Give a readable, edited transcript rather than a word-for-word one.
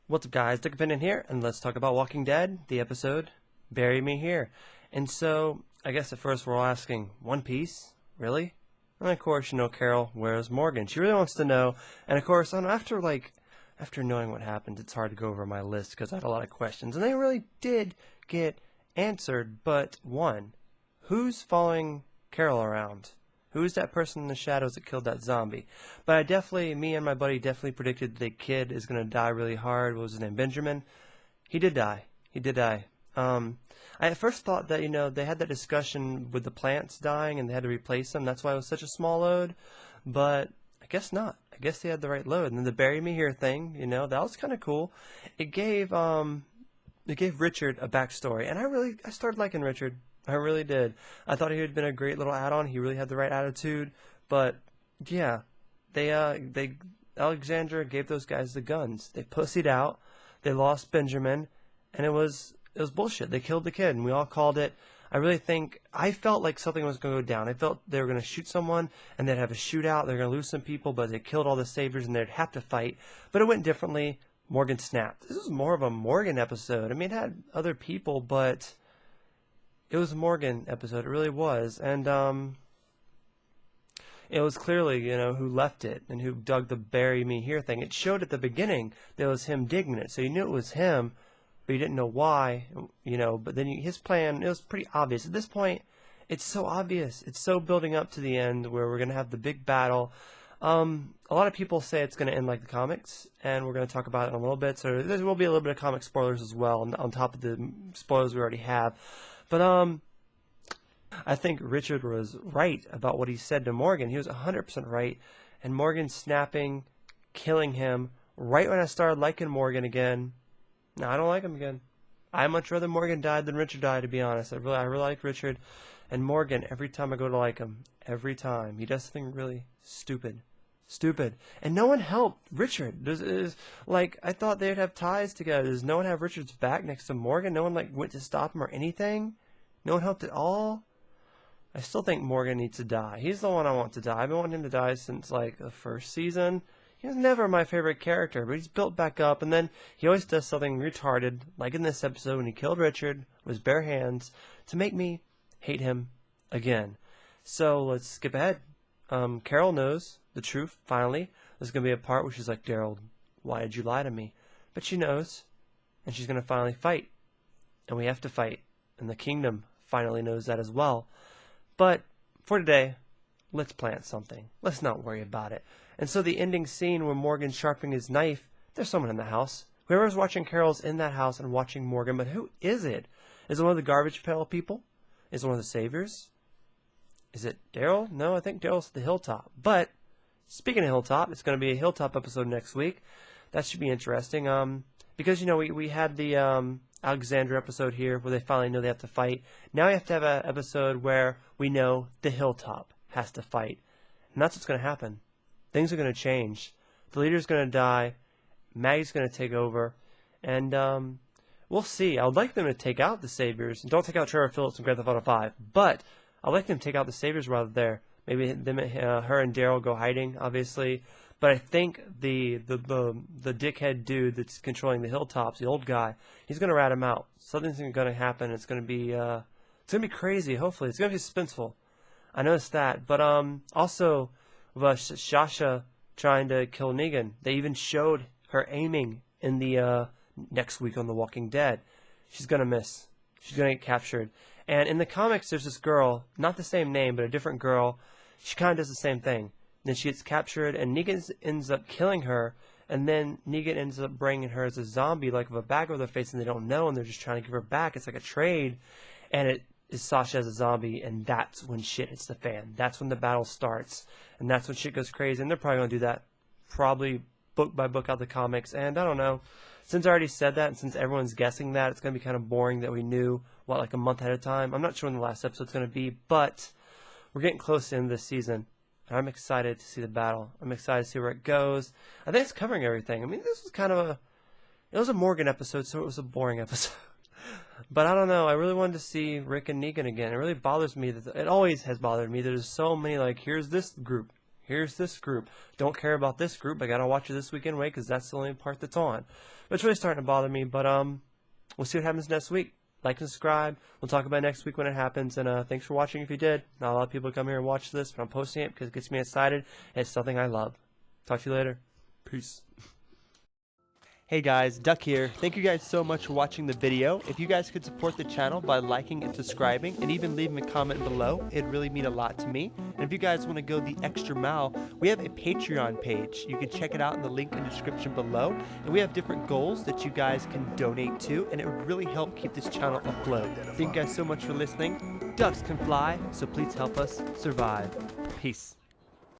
What's up, guys? Dick Opinion here, and let's talk about Walking Dead, the episode Bury Me Here. And so, I guess at first we're all asking, One Piece? Really? And of course, Carol, where's Morgan? She really wants to know. And of course, after knowing what happened, it's hard to go over my list because I had a lot of questions. And they really did get answered, but one, who's following Carol around? Who's that person in the shadows that killed that zombie? But me and my buddy definitely predicted the kid is going to die really hard. What was his name? Benjamin? He did die. He did die. I at first thought that, they had that discussion with the plants dying and they had to replace them. That's why it was such a small load. But I guess not. I guess they had the right load. And then the Bury Me Here thing, that was kind of cool. It gave Richard a backstory. And I started liking Richard. I really did. I thought he had been a great little add-on. He really had the right attitude. But yeah, Alexandra gave those guys the guns. They pussied out. They lost Benjamin, and it was bullshit. They killed the kid, and we all called it. I felt like something was going to go down. I felt they were going to shoot someone, and they'd have a shootout. They're going to lose some people, but they killed all the saviors, and they'd have to fight. But it went differently. Morgan snapped. This was more of a Morgan episode. I mean, it had other people, but it was a Morgan episode. It really was. And it was clearly, who left it and who dug the Bury Me Here thing. It showed at the beginning that it was him digging it. So you knew it was him, but you didn't know why, But then his plan, it was pretty obvious. At this point, it's so obvious. It's so building up to the end where we're going to have the big battle. A lot of people say it's going to end like the comics, and we're going to talk about it in a little bit. So there will be a little bit of comic spoilers as well, on top of the spoilers we already have. But I think Richard was right about what he said to Morgan. He was 100% right. And Morgan snapping, killing him, right when I started liking Morgan again. No, I don't like him again. I much rather Morgan died than Richard died, to be honest. I really like Richard. And Morgan, every time I go to like him, every time, he does something really stupid. And no one helped Richard. I thought they'd have ties together. Does no one have Richard's back next to Morgan? No one went to stop him or anything? No one helped at all? I still think Morgan needs to die. He's the one I want to die. I've been wanting him to die since the first season. He was never my favorite character, but he's built back up, and then he always does something retarded, like in this episode when he killed Richard with his bare hands, to make me hate him again. So let's skip ahead. Carol knows the truth, finally. There's going to be a part where she's like, Daryl, why did you lie to me? But she knows, and she's going to finally fight. And we have to fight. And the kingdom finally knows that as well. But for today, let's plant something. Let's not worry about it. And so the ending scene where Morgan's sharpening his knife, there's someone in the house. Whoever's watching Carol's in that house and watching Morgan, but who is it? Is it one of the garbage pail people? Is it one of the saviors? Is it Daryl? No, I think Daryl's at the hilltop. But speaking of hilltop, it's going to be a hilltop episode next week. That should be interesting. Because we had the Alexandra episode here where they finally know they have to fight. Now we have to have an episode where we know the hilltop has to fight. And that's what's going to happen. Things are going to change. The leader's going to die. Maggie's going to take over. And we'll see. I would like them to take out the saviors. And don't take out Trevor Phillips and Grand Theft Auto 5. But I'd like them to take out the saviors rather there. Maybe her and Daryl go hiding, obviously. But I think the dickhead dude that's controlling the hilltops, the old guy, he's going to rat him out. Something's going to happen. It's going to be crazy. Hopefully, it's going to be suspenseful. I noticed that. But also, with Sasha trying to kill Negan, they even showed her aiming in the next week on The Walking Dead. She's going to miss. She's going to get captured. And in the comics, there's this girl, not the same name, but a different girl. She kind of does the same thing. Then she gets captured, and Negan ends up killing her, and then Negan ends up bringing her as a zombie, with a bag over their face, and they don't know, and they're just trying to give her back. It's like a trade, and it is Sasha as a zombie, and that's when shit hits the fan. That's when the battle starts, and that's when shit goes crazy, and they're probably going to do that, probably book by book out the comics, and I don't know. Since I already said that, and since everyone's guessing that, it's going to be kind of boring that we knew, a month ahead of time. I'm not sure when the last episode's going to be, but we're getting close to the end of this season. I'm excited to see the battle. I'm excited to see where it goes. I think it's covering everything. I mean, this was it was a Morgan episode, so it was a boring episode. But I don't know. I really wanted to see Rick and Negan again. It really bothers me it always has bothered me. There's so many, here's this group. here's this group. Don't care about this group. I gotta watch it this week anyway because that's the only part that's on. But it's really starting to bother me. But we'll see what happens next week. Like and subscribe. We'll talk about it next week when it happens. And thanks for watching if you did. Not a lot of people come here and watch this, but I'm posting it because it gets me excited. It's something I love. Talk to you later. Peace. Hey guys, Duck here. Thank you guys so much for watching the video. If you guys could support the channel by liking and subscribing and even leaving a comment below, it'd really mean a lot to me. And if you guys want to go the extra mile, we have a Patreon page. You can check it out in the link in the description below. And we have different goals that you guys can donate to, and it would really help keep this channel afloat. Thank you guys so much for listening. Ducks can fly, so please help us survive. Peace.